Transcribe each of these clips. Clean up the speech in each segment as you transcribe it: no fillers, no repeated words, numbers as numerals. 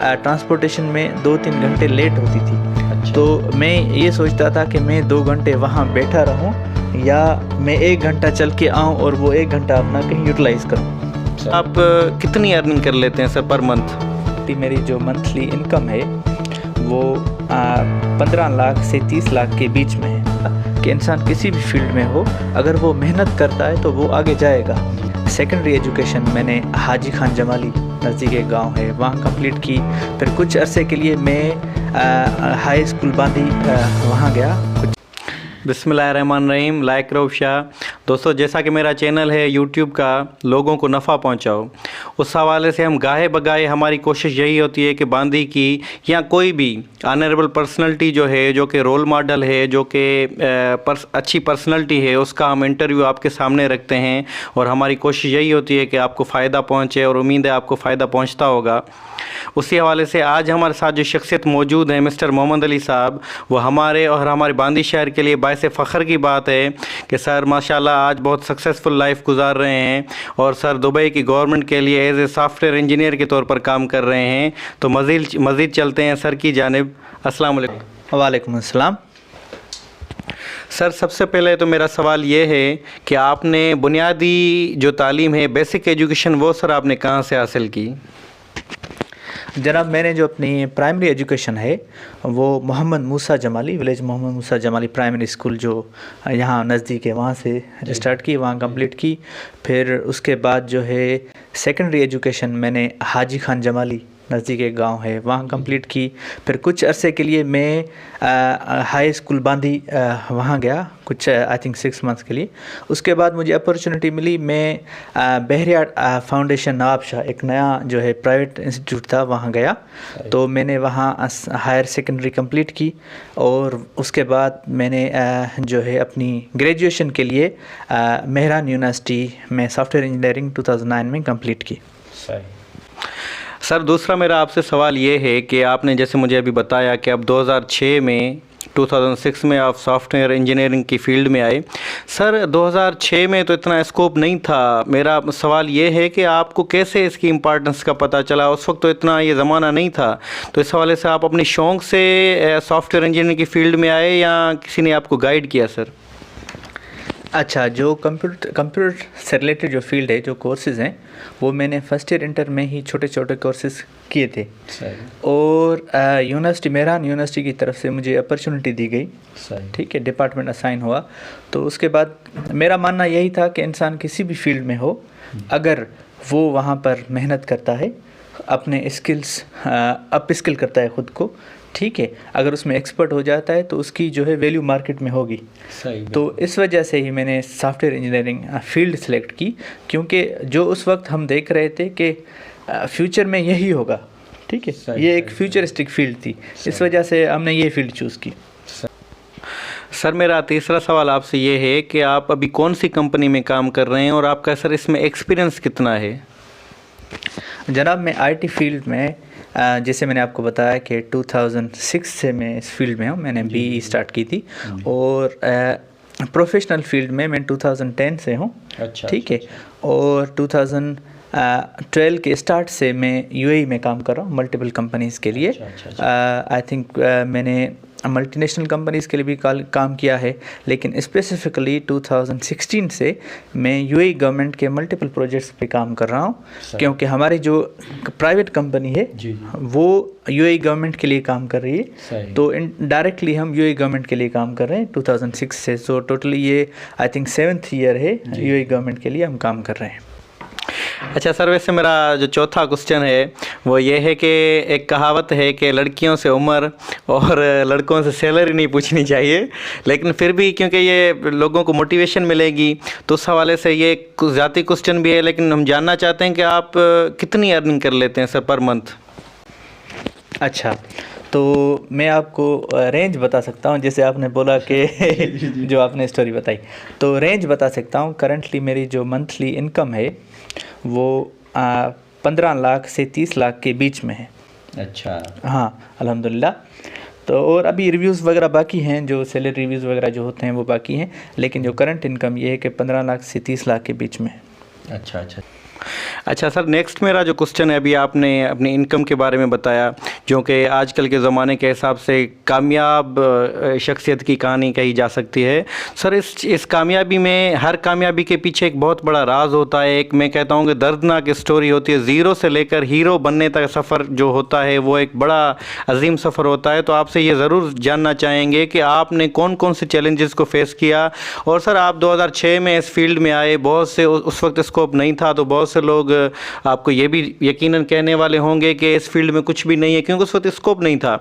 Transportation में 2-3 घंटे late होती थी। अच्छा। तो मैं ये सोचता था कि मैं 2 घंटे वहाँ बैठा रहूँ या मैं 1 घंटा चल के आऊँ और वो 1 घंटा अपना कहीं यूटिलाइज़ करूँ। आप कितनी अर्निंग कर लेते हैं सर पर मंथ? मेरी जो मंथली इनकम है वो 15 लाख से 30 लाख के बीच में है। कि इंसान किसी भी फील्ड में हो, अगर वो मेहनत करता है तो वो आगे जाएगा। सेकेंडरी एजुकेशन मैंने हाजी खान जमाली नज़दीक एक गाँव है वहाँ कंप्लीट की। फिर कुछ अरसे के लिए मैं हाई स्कूल बांदी वहाँ गया। बिस्मिल्लाहिर्रहमानिर्रहीम। लाइक करो शाह। दोस्तों, जैसा कि मेरा चैनल है यूट्यूब का लोगों को नफ़ा पहुंचाओ, उस हवाले से हम गाहे बगाहे हमारी कोशिश यही होती है कि बांदी की या कोई भी ऑनरेबल पर्सनैलिटी जो है, जो कि रोल मॉडल है, जो कि अच्छी पर्सनैलिटी है, उसका हम इंटरव्यू आपके सामने रखते हैं। और हमारी कोशिश यही होती है कि आपको फ़ायदा पहुँचे और उम्मीद है आपको फ़ायदा पहुँचता होगा। उसी हवाले से आज हमारे साथ जो शख्सियत मौजूद है मिस्टर मोहम्मद अली साहब, वो हमारे और हमारे बांदी शहर के लिए बायसे फ़ख्र की बात है कि सर माशाल्लाह आज बहुत सक्सेसफुल लाइफ गुजार रहे हैं और सर दुबई की गवर्नमेंट के लिए एज ए सॉफ्टवेयर इंजीनियर के तौर पर काम कर रहे हैं। तो मज़ीद चलते हैं सर की जानिब। अस्सलाम वालेकुम। वालेकुम अस्सलाम। सर, सबसे पहले तो मेरा सवाल ये है कि आपने बुनियादी जो तालीम है, बेसिक एजुकेशन, वो सर आपने कहाँ से हासिल की? जनाब, मैंने जो अपनी प्राइमरी एजुकेशन है वो मोहम्मद मूसा जमाली, विलेज मोहम्मद मूसा जमाली प्राइमरी स्कूल जो यहाँ नज़दीक है वहाँ से स्टार्ट की, वहाँ कंप्लीट की। फिर उसके बाद जो है सेकेंडरी एजुकेशन मैंने हाजी खान जमाली नज़दीक एक गांव है वहाँ कंप्लीट की। फिर कुछ अरसे के लिए मैं हाई स्कूल बांदी वहाँ गया, कुछ आई थिंक 6 मंथ्स के लिए। उसके बाद मुझे अपॉर्चुनिटी मिली, मैं बहरिया फाउंडेशन नवाब शाह, एक नया जो है प्राइवेट इंस्टीट्यूट था, वहाँ गया। तो मैंने वहाँ हायर सेकेंडरी कंप्लीट की और उसके बाद मैंने जो है अपनी ग्रेजुएशन के लिए मेहरान यूनिवर्सिटी में सॉफ्टवेयर इंजीनियरिंग 2009 में कंप्लीट की। सर, दूसरा मेरा आपसे सवाल ये है कि आपने जैसे मुझे अभी बताया कि अब 2006 में 2006 में आप सॉफ्टवेयर इंजीनियरिंग की फ़ील्ड में आए। सर, 2006 में तो इतना स्कोप नहीं था। मेरा सवाल ये है कि आपको कैसे इसकी इम्पोर्टेंस का पता चला? उस वक्त तो इतना ये ज़माना नहीं था। तो इस हवाले से आप अपने शौक़ से सॉफ्टवेयर इंजीनियरिंग की फ़ील्ड में आए या किसी ने आपको गाइड किया सर? अच्छा, जो कंप्यूटर से रिलेटेड जो फील्ड है, जो कोर्सेज़ हैं, वो मैंने फर्स्ट ईयर इंटर में ही छोटे छोटे कोर्सेज़ किए थे। और यूनिवर्सिटी, मेहरान यूनिवर्सिटी की तरफ से मुझे अपॉर्चुनिटी दी गई। ठीक है, डिपार्टमेंट असाइन हुआ। तो उसके बाद मेरा मानना यही था कि इंसान किसी भी फील्ड में हो, अगर वो वहाँ पर मेहनत करता है, अपने स्किल्स अप स्किल करता है ख़ुद को, ठीक है, अगर उसमें एक्सपर्ट हो जाता है तो उसकी जो है वैल्यू मार्केट में होगी। तो इस वजह से ही मैंने सॉफ्टवेयर इंजीनियरिंग फील्ड सेलेक्ट की, क्योंकि जो उस वक्त हम देख रहे थे कि फ्यूचर में यही होगा। ठीक है, ये एक फ्यूचरिस्टिक फील्ड थी, इस वजह से हमने ये फील्ड चूज़ की। सर, मेरा तीसरा सवाल आपसे ये है कि आप अभी कौन सी कंपनी में काम कर रहे हैं और आपका सर इसमें एक्सपीरियंस कितना है? जनाब, मैं आईटी फील्ड में जैसे मैंने आपको बताया कि 2006 से मैं इस फील्ड में हूँ। मैंने बीई स्टार्ट की थी और प्रोफेशनल फील्ड में मैं 2010 से हूँ। अच्छा, ठीक है। और 2012 के स्टार्ट से मैं यूएई में काम कर रहा हूँ मल्टीपल कंपनीज़ के लिए। आई थिंक मैंने मल्टीनेशनल कंपनीज़ के लिए भी काम किया है, लेकिन स्पेसिफ़िकली 2016 से मैं यूएई गवर्नमेंट के मल्टीपल प्रोजेक्ट्स पे काम कर रहा हूँ, क्योंकि हमारी जो प्राइवेट कंपनी है वो यूएई गवर्नमेंट के लिए काम कर रही है। तो डायरेक्टली हम यूएई गवर्नमेंट के लिए काम कर रहे हैं 2006 से। सो टोटली ये आई थिंक 7th ईयर है यूएई गवर्नमेंट के लिए हम काम कर रहे हैं। अच्छा सर, वैसे मेरा जो चौथा क्वेश्चन है वो ये है कि एक कहावत है कि लड़कियों से उम्र और लड़कों से सैलरी नहीं पूछनी चाहिए, लेकिन फिर भी क्योंकि ये लोगों को मोटिवेशन मिलेगी तो उस हवाले से ये ज़ाती क्वेश्चन भी है, लेकिन हम जानना चाहते हैं कि आप कितनी अर्निंग कर लेते हैं सर पर मंथ? अच्छा, तो मैं आपको रेंज बता सकता हूँ। जैसे आपने बोला कि जो आपने स्टोरी बताई, तो रेंज बता सकता हूँ। करंटली मेरी जो मंथली इनकम है वो 15 लाख से 30 लाख के बीच में है। अच्छा, हाँ, अल्हम्दुलिल्लाह। तो और अभी रिव्यूज़ वगैरह बाकी हैं, जो सैलरी रिव्यूज़ वगैरह जो होते हैं वो बाकी हैं, लेकिन जो करंट इनकम ये है कि 15 लाख से 30 लाख के बीच में है। अच्छा। अच्छा सर, नेक्स्ट मेरा जो क्वेश्चन है, अभी आपने अपनी इनकम के बारे में बताया, जो कि आजकल के ज़माने के हिसाब से कामयाब शख्सियत की कहानी कही जा सकती है। सर इस कामयाबी में, हर कामयाबी के पीछे एक बहुत बड़ा राज होता है, एक मैं कहता हूँ कि दर्दनाक स्टोरी होती है। ज़ीरो से लेकर हीरो बनने तक सफ़र जो होता है वो एक बड़ा अजीम सफ़र होता है। तो आपसे ये ज़रूर जानना चाहेंगे कि आपने कौन कौन से चैलेंजेस को फेस किया। और सर आप 2006 में इस फील्ड में आए, बहुत से उस वक्त स्कोप नहीं था, तो बहुत से लोग आपको ये भी यकीनन कहने वाले होंगे कि इस फील्ड में कुछ भी नहीं है, क्योंकि उस वक्त स्कोप नहीं था।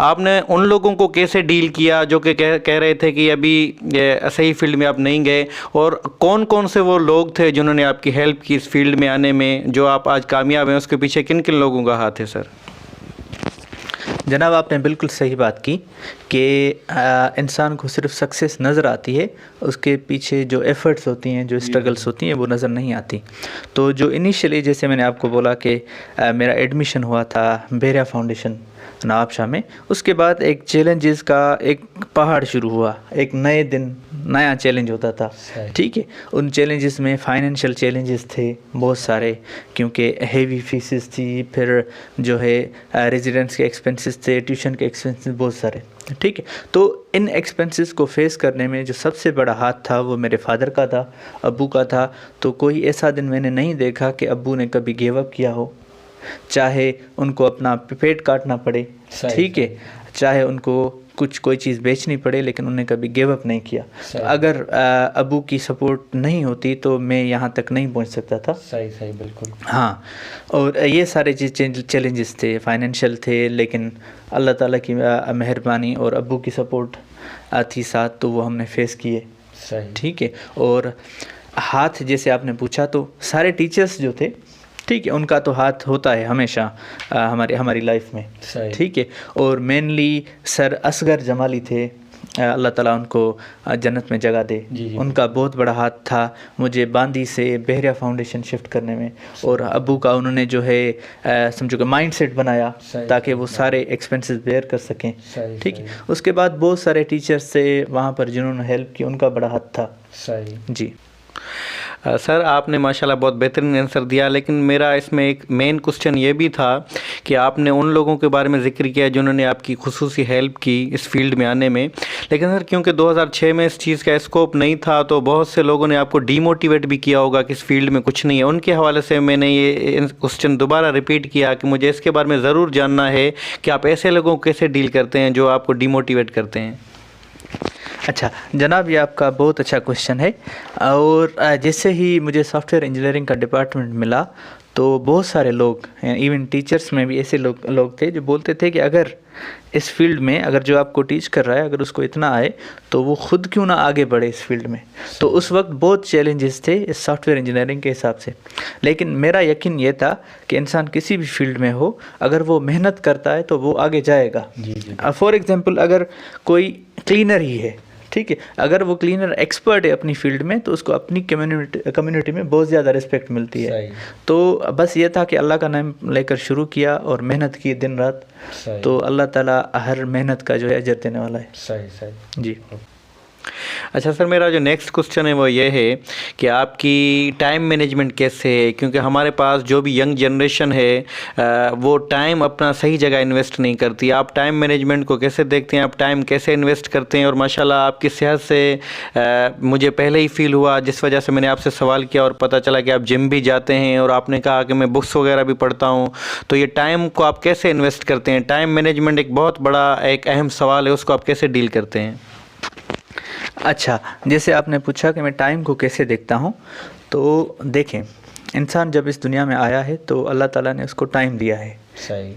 आपने उन लोगों को कैसे डील किया जो कि कह रहे थे कि अभी सही फील्ड में आप नहीं गए, और कौन कौन से वो लोग थे जिन्होंने आपकी हेल्प की इस फील्ड में आने में, जो आप आज कामयाब हैं, उसके पीछे किन किन लोगों का हाथ है सर? जनाब, आपने बिल्कुल सही बात की कि इंसान को सिर्फ सक्सेस नज़र आती है, उसके पीछे जो एफ़र्ट्स होती हैं, जो स्ट्रगल्स होती हैं, वो नज़र नहीं आती। तो जो इनिशियली, जैसे मैंने आपको बोला कि मेरा एडमिशन हुआ था बेहरिया फाउंडेशन नवाबशाह में, उसके बाद एक चैलेंजेस का एक पहाड़ शुरू हुआ। एक नए दिन नया चैलेंज होता था, ठीक है। उन चैलेंजेस में फाइनेंशियल चैलेंजेस थे बहुत सारे, क्योंकि हेवी फीसेस थी, फिर जो है रेजिडेंट्स के एक्सपेंसेस थे, ट्यूशन के एक्सपेंसेस बहुत सारे, ठीक है। तो इन एक्सपेंसेस को फेस करने में जो सबसे बड़ा हाथ था वो मेरे फादर का था, अब्बू का था। तो कोई ऐसा दिन मैंने नहीं देखा कि अब्बू ने कभी गिव अप किया हो, चाहे उनको अपना पेट काटना पड़े, ठीक है, चाहे उनको कोई चीज़ बेचनी पड़े, लेकिन उन्होंने कभी गिव अप नहीं किया। तो अगर अबू की सपोर्ट नहीं होती तो मैं यहाँ तक नहीं पहुँच सकता था। सही बिल्कुल। हाँ, और ये सारे चैलेंजेस थे, फाइनेंशियल थे, लेकिन अल्लाह ताला की मेहरबानी और अबू की सपोर्ट थी साथ, तो वो हमने फेस किए, ठीक है। और हाथ जैसे आपने पूछा, तो सारे टीचर्स जो थे, ठीक है, उनका तो हाथ होता है हमेशा हमारी लाइफ में, ठीक है। और मेनली सर असगर जमाली थे, अल्लाह ताला उनको जन्नत में जगह दे, उनका बहुत बड़ा हाथ था मुझे बांदी से बेहरिया फाउंडेशन शिफ्ट करने में। और अब्बू का उन्होंने जो है समझो कि माइंड सेट बनाया ताकि वो सारे एक्सपेंसेस बेयर कर सकें, ठीक है। उसके बाद बहुत सारे टीचर्स से वहाँ पर जिन्होंने हेल्प की, उनका बड़ा हाथ था। जी सर, आपने माशाल्लाह बहुत बेहतरीन आंसर दिया, लेकिन मेरा इसमें एक मेन क्वेश्चन ये भी था कि आपने उन लोगों के बारे में ज़िक्र किया जिन्होंने आपकी खुसूसी हेल्प की इस फील्ड में आने में, लेकिन सर क्योंकि 2006 में इस चीज़ का स्कोप नहीं था, तो बहुत से लोगों ने आपको डीमोटिवेट भी किया होगा कि इस फील्ड में कुछ नहीं है। उनके हवाले से मैंने ये क्वेश्चन दोबारा रिपीट किया कि मुझे इसके बारे में ज़रूर जानना है कि आप ऐसे लोगों को कैसे डील करते हैं जो आपको डीमोटिवेट करते हैं। अच्छा जनाब, ये आपका बहुत अच्छा क्वेश्चन है। और जैसे ही मुझे सॉफ्टवेयर इंजीनियरिंग का डिपार्टमेंट मिला, तो बहुत सारे लोग, इवन टीचर्स में भी ऐसे लोग थे जो बोलते थे कि अगर इस फील्ड में, अगर जो आपको टीच कर रहा है, अगर उसको इतना आए तो वो खुद क्यों ना आगे बढ़े इस फील्ड में। तो उस वक्त बहुत चैलेंजेस थे इस सॉफ्टवेयर इंजीनियरिंग के हिसाब से, लेकिन मेरा यकीन ये था कि इंसान किसी भी फील्ड में हो, अगर वो मेहनत करता है तो वो आगे जाएगा। फॉर एग्जांपल, अगर कोई क्लीनर ही है, ठीक है, अगर वो क्लीनर एक्सपर्ट है अपनी फील्ड में, तो उसको अपनी कम्युनिटी में बहुत ज़्यादा रिस्पेक्ट मिलती है। तो बस ये था कि अल्लाह का नाम लेकर शुरू किया और मेहनत की दिन रात, तो अल्लाह ताला हर मेहनत का जो है अजर देने वाला है। सही जी। अच्छा सर, मेरा जो नेक्स्ट क्वेश्चन है वो ये है कि आपकी टाइम मैनेजमेंट कैसे है, क्योंकि हमारे पास जो भी यंग जनरेशन है वो टाइम अपना सही जगह इन्वेस्ट नहीं करती। आप टाइम मैनेजमेंट को कैसे देखते हैं, आप टाइम कैसे इन्वेस्ट करते हैं? और माशाल्लाह आपकी सेहत से मुझे पहले ही फील हुआ, जिस वजह से मैंने आपसे सवाल किया और पता चला कि आप जिम भी जाते हैं, और आपने कहा कि मैं बुक्स वगैरह भी पढ़ता हूँ। तो ये टाइम को आप कैसे इन्वेस्ट करते हैं? टाइम मैनेजमेंट एक बहुत बड़ा एक अहम सवाल है, उसको आप कैसे डील करते हैं? अच्छा, जैसे आपने पूछा कि मैं टाइम को कैसे देखता हूँ, तो देखें, इंसान जब इस दुनिया में आया है तो अल्लाह ताला ने उसको टाइम दिया है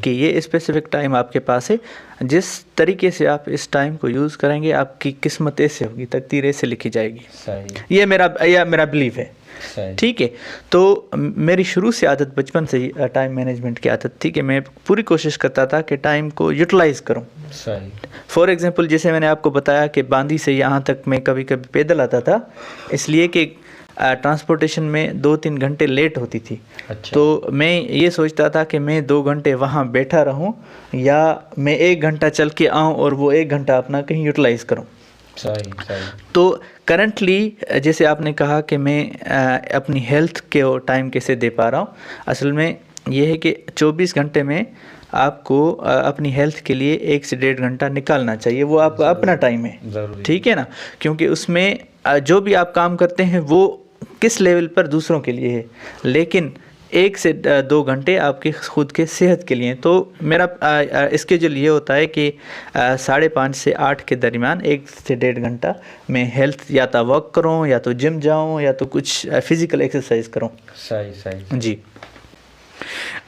कि ये स्पेसिफिक टाइम आपके पास है। जिस तरीके से आप इस टाइम को यूज़ करेंगे, आपकी किस्मत ऐसे होगी, तकदीर ऐसे लिखी जाएगी। ये मेरा बिलीफ है, ठीक है। तो मेरी शुरू से आदत, बचपन से ही टाइम मैनेजमेंट की आदत थी कि मैं पूरी कोशिश करता था कि टाइम को यूटिलाइज़ करूं। फॉर एग्जांपल, जैसे मैंने आपको बताया कि बांदी से यहाँ तक मैं कभी कभी पैदल आता था, इसलिए कि ट्रांसपोर्टेशन में 2-3 घंटे लेट होती थी। अच्छा। तो मैं ये सोचता था कि मैं 2 घंटे वहाँ बैठा रहूँ, या मैं 1 घंटा चल के आऊँ और वो 1 घंटा अपना कहीं यूटिलाइज़ करूँ। सही सही। तो करंटली जैसे आपने कहा कि मैं अपनी हेल्थ के टाइम कैसे दे पा रहा हूँ, असल में ये है कि 24 घंटे में आपको अपनी हेल्थ के लिए 1 से 1.5 घंटा निकालना चाहिए, वो आपका अपना टाइम है, ज़रूरी। ठीक है ना। क्योंकि उसमें जो भी आप काम करते हैं वो किस लेवल पर दूसरों के लिए है, लेकिन 1 से 2 घंटे आपके खुद के सेहत के लिए। तो मेरा स्केड्यूल ये होता है कि 5:30 से 8 के दरमियान 1 से 1.5 घंटा मैं हेल्थ या तो वॉक करूं, या तो जिम जाऊं, या तो कुछ फिज़िकल एक्सरसाइज करूं। सही सही जी।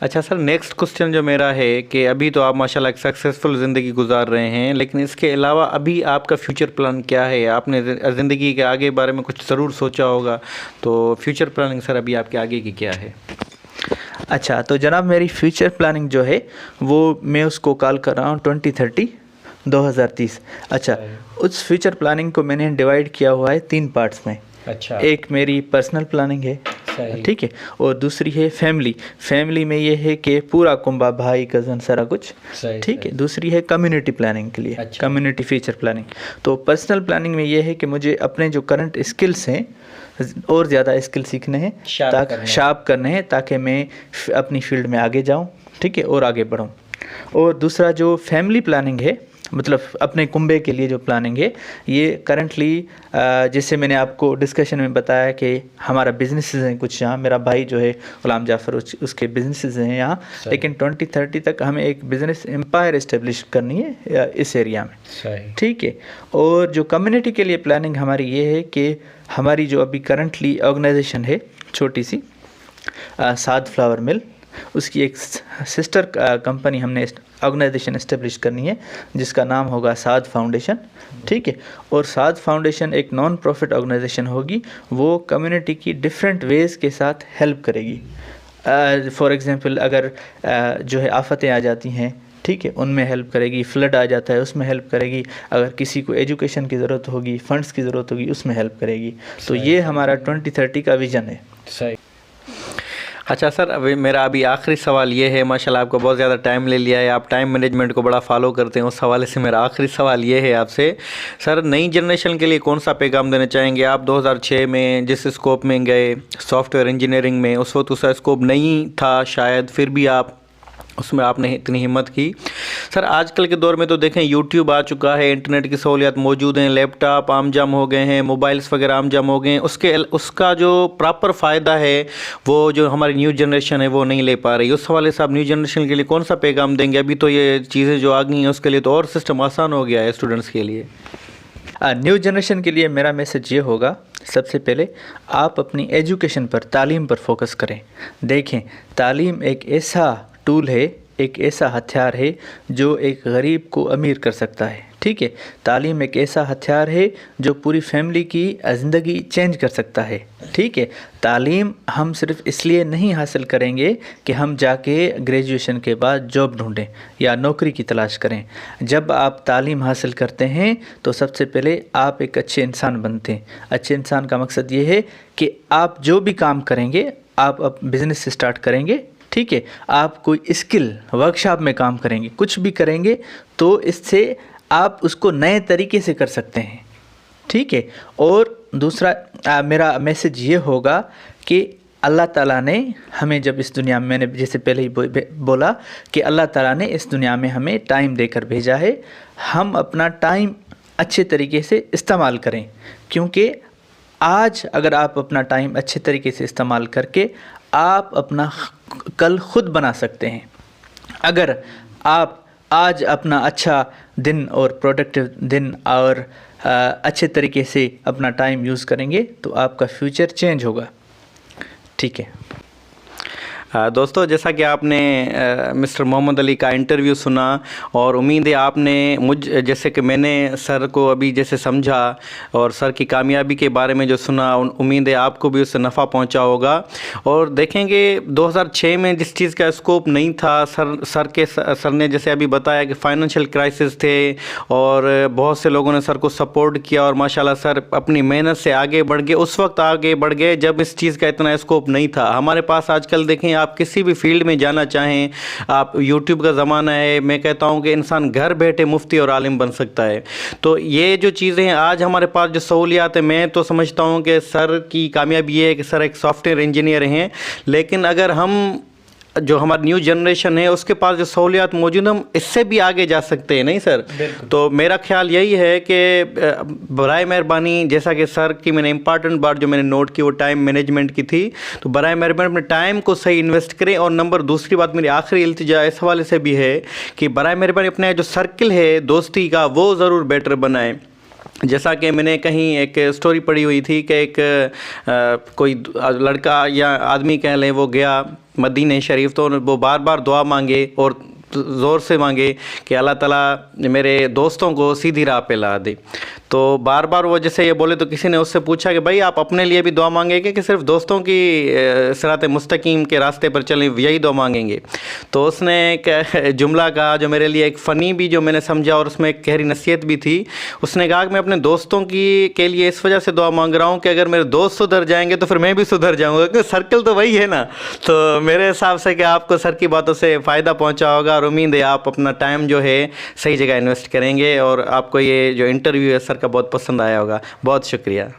अच्छा सर, नेक्स्ट क्वेश्चन जो मेरा है कि अभी तो आप माशाल्लाह एक सक्सेसफुल ज़िंदगी गुजार रहे हैं, लेकिन इसके अलावा अभी आपका फ्यूचर प्लान क्या है? आपने ज़िंदगी के आगे बारे में कुछ ज़रूर सोचा होगा, तो फ्यूचर प्लानिंग सर अभी आपके आगे की क्या है? अच्छा, तो जनाब मेरी फ्यूचर प्लानिंग जो है वो मैं उसको कॉल कर रहा हूँ 2030। अच्छा, उस फ्यूचर प्लानिंग को मैंने डिवाइड किया हुआ है 3 पार्ट्स में। अच्छा। एक मेरी पर्सनल प्लानिंग है, ठीक है, और दूसरी है फैमिली में ये है कि पूरा कुंबा, भाई, कज़न, सारा कुछ, ठीक है। दूसरी है कम्युनिटी प्लानिंग के लिए, कम्युनिटी फ्यूचर प्लानिंग। तो पर्सनल प्लानिंग में ये है कि मुझे अपने जो करंट स्किल्स हैं और ज़्यादा स्किल सीखने हैं, शार्प करने हैं, ताकि मैं अपनी फील्ड में आगे जाऊं, ठीक है, और आगे बढ़ूं। और दूसरा जो फैमिली प्लानिंग है, मतलब अपने कुंबे के लिए जो प्लानिंग है, ये करंटली जैसे मैंने आपको डिस्कशन में बताया कि हमारा बिजनेसेस हैं कुछ यहाँ, मेरा भाई जो है गुलाम जाफ़र उसके बिजनेसेस हैं यहाँ, लेकिन 2030 तक हमें एक बिज़नेस एम्पायर इस्टेब्लिश करनी है इस एरिया में, ठीक है। और जो कम्युनिटी के लिए प्लानिंग हमारी ये है कि हमारी जो अभी करंटली ऑर्गेनाइजेशन है छोटी सी, साद फ्लावर मिल, उसकी एक सिस्टर कंपनी हमने ऑर्गेनाइजेशन इस्टेब्लिश करनी है जिसका नाम होगा साद फाउंडेशन, ठीक है। और साद फाउंडेशन एक नॉन प्रॉफिट ऑर्गेनाइजेशन होगी, वो कम्युनिटी की डिफरेंट वेज़ के साथ हेल्प करेगी। फॉर एग्जांपल अगर जो है आफतें आ जाती हैं, ठीक है, उनमें हेल्प करेगी, फ्लड आ जाता है उसमें हेल्प करेगी, अगर किसी को एजुकेशन की ज़रूरत होगी, फंड्स की ज़रूरत होगी, उसमें हेल्प करेगी। तो ये हमारा 2030 का विज़न है। सही। अच्छा सर, मेरा अभी आखिरी सवाल ये है, माशाल्लाह आपको बहुत ज़्यादा टाइम ले लिया है, आप टाइम मैनेजमेंट को बड़ा फॉलो करते हैं, उस हवाले से मेरा आखिरी सवाल ये है आपसे सर, नई जनरेशन के लिए कौन सा पैगाम देना चाहेंगे? आप 2006 में जिस स्कोप में गए सॉफ्टवेयर इंजीनियरिंग में, उस वक्त उसका स्कोप नहीं था शायद, फिर भी आप उसमें आपने इतनी हिम्मत की। सर आजकल के दौर में तो देखें यूट्यूब आ चुका है, इंटरनेट की सहूलियत मौजूद हैं, लैपटॉप आमजाम हो गए हैं, मोबाइल्स वगैरह आमजाम हो गए हैं, उसका जो प्रॉपर फ़ायदा है वो जो हमारी न्यू जनरेशन है वो नहीं ले पा रही। उस हवाले से आप न्यू जनरेशन के लिए कौन सा पैगाम देंगे? अभी तो ये चीज़ें जो आ गई हैं उसके लिए तो और सिस्टम आसान हो गया है स्टूडेंट्स के लिए। न्यू जनरेशन के लिए मेरा मैसेज ये होगा, सबसे पहले आप अपनी एजुकेशन पर, तालीम पर फोकस करें। देखें, तालीम एक ऐसा टूल है, एक ऐसा हथियार है जो एक गरीब को अमीर कर सकता है, ठीक है। तालीम एक ऐसा हथियार है जो पूरी फैमिली की ज़िंदगी चेंज कर सकता है, ठीक है। तालीम हम सिर्फ इसलिए नहीं हासिल करेंगे कि हम जाके ग्रेजुएशन के बाद जॉब ढूंढें या नौकरी की तलाश करें। जब आप तालीम हासिल करते हैं तो सबसे पहले आप एक अच्छे इंसान बनते हैं। अच्छे इंसान का मकसद ये है कि आप जो भी काम करेंगे, आप बिज़नेस स्टार्ट करेंगे, ठीक है, आप कोई स्किल वर्कशॉप में काम करेंगे, कुछ भी करेंगे तो इससे आप उसको नए तरीके से कर सकते हैं, ठीक है। और दूसरा मेरा मैसेज ये होगा कि अल्लाह ताला ने हमें जब इस दुनिया में, मैंने जैसे पहले ही बोला कि अल्लाह ताला ने इस दुनिया में हमें टाइम देकर भेजा है, हम अपना टाइम अच्छे तरीके से इस्तेमाल करें। क्योंकि आज अगर आप अपना टाइम अच्छे तरीके से इस्तेमाल करके आप अपना कल खुद बना सकते हैं। अगर आप आज अपना अच्छा दिन और प्रोडक्टिव दिन और अच्छे तरीके से अपना टाइम यूज़ करेंगे तो आपका फ्यूचर चेंज होगा, ठीक है। दोस्तों, जैसा कि आपने मिस्टर मोहम्मद अली का इंटरव्यू सुना और उम्मीद है आपने जैसे कि मैंने सर को अभी जैसे समझा और सर की कामयाबी के बारे में जो सुना, उम्मीद है आपको भी उससे नफ़ा पहुंचा होगा। और देखेंगे 2006 में जिस चीज़ का स्कोप नहीं था, सर ने जैसे अभी बताया कि फाइनेंशियल क्राइसिस थे और बहुत से लोगों ने सर को सपोर्ट किया और माशाल्लाह सर अपनी मेहनत से आगे बढ़ गए। उस वक्त आगे बढ़ गए जब इस चीज़ का इतना स्कोप नहीं था। हमारे पास आजकल देखें आप किसी भी फील्ड में जाना चाहें, आप यूट्यूब का ज़माना है, मैं कहता हूँ कि इंसान घर बैठे मुफ्ती और आलिम बन सकता है। तो ये जो चीज़ें हैं आज हमारे पास जो सहूलियात है, मैं तो समझता हूँ कि सर की कामयाबी ये है कि सर एक सॉफ्टवेयर इंजीनियर हैं, लेकिन अगर हम जो हमारी न्यू जनरेशन है उसके पास जो सहूलियात मौजूद, हम इससे भी आगे जा सकते हैं, नहीं सर? तो मेरा ख्याल यही है कि बराए मेहरबानी, जैसा कि सर की मैंने इंपॉर्टेंट बात जो मैंने नोट की वो टाइम मैनेजमेंट की थी, तो बराए मेहरबानी अपने टाइम को सही इन्वेस्ट करें। और नंबर दूसरी बात मेरी आखिरी इल्तिजा इस हवाले से भी है कि बराए मेहरबानी अपने जो सर्किल है दोस्ती का वो ज़रूर बेटर बनाएं। जैसा कि मैंने कहीं एक स्टोरी पढ़ी हुई थी कि एक कोई लड़का या आदमी कह लें, वो गया मदीने शरीफ, तो वो बार बार दुआ मांगे और ज़ोर से मांगे कि अल्लाह ताला मेरे दोस्तों को सीधी राह पे ला दे। तो बार बार वो जैसे ये बोले तो किसी ने उससे पूछा कि भाई आप अपने लिए भी दुआ मांगेंगे कि सिर्फ दोस्तों की सिरात मुस्तकीम के रास्ते पर चलें यही दुआ मांगेंगे? तो उसने एक जुमला कहा जो मेरे लिए एक फ़नी भी जो मैंने समझा और उसमें एक गहरी नसीहत भी थी। उसने कहा कि मैं अपने दोस्तों की के लिए इस वजह से दुआ मांग रहा हूँ कि अगर मेरे दोस्त सुधर जाएंगे तो फिर मैं भी सुधर जाऊँगा, क्योंकि सर्कल तो वही है ना। तो मेरे हिसाब से कि आपको सर की बातों से फ़ायदा पहुँचा होगा और उम्मीद है आप अपना टाइम जो है सही जगह इन्वेस्ट करेंगे और आपको ये जो इंटरव्यू है सर का बहुत पसंद आया होगा। बहुत शुक्रिया।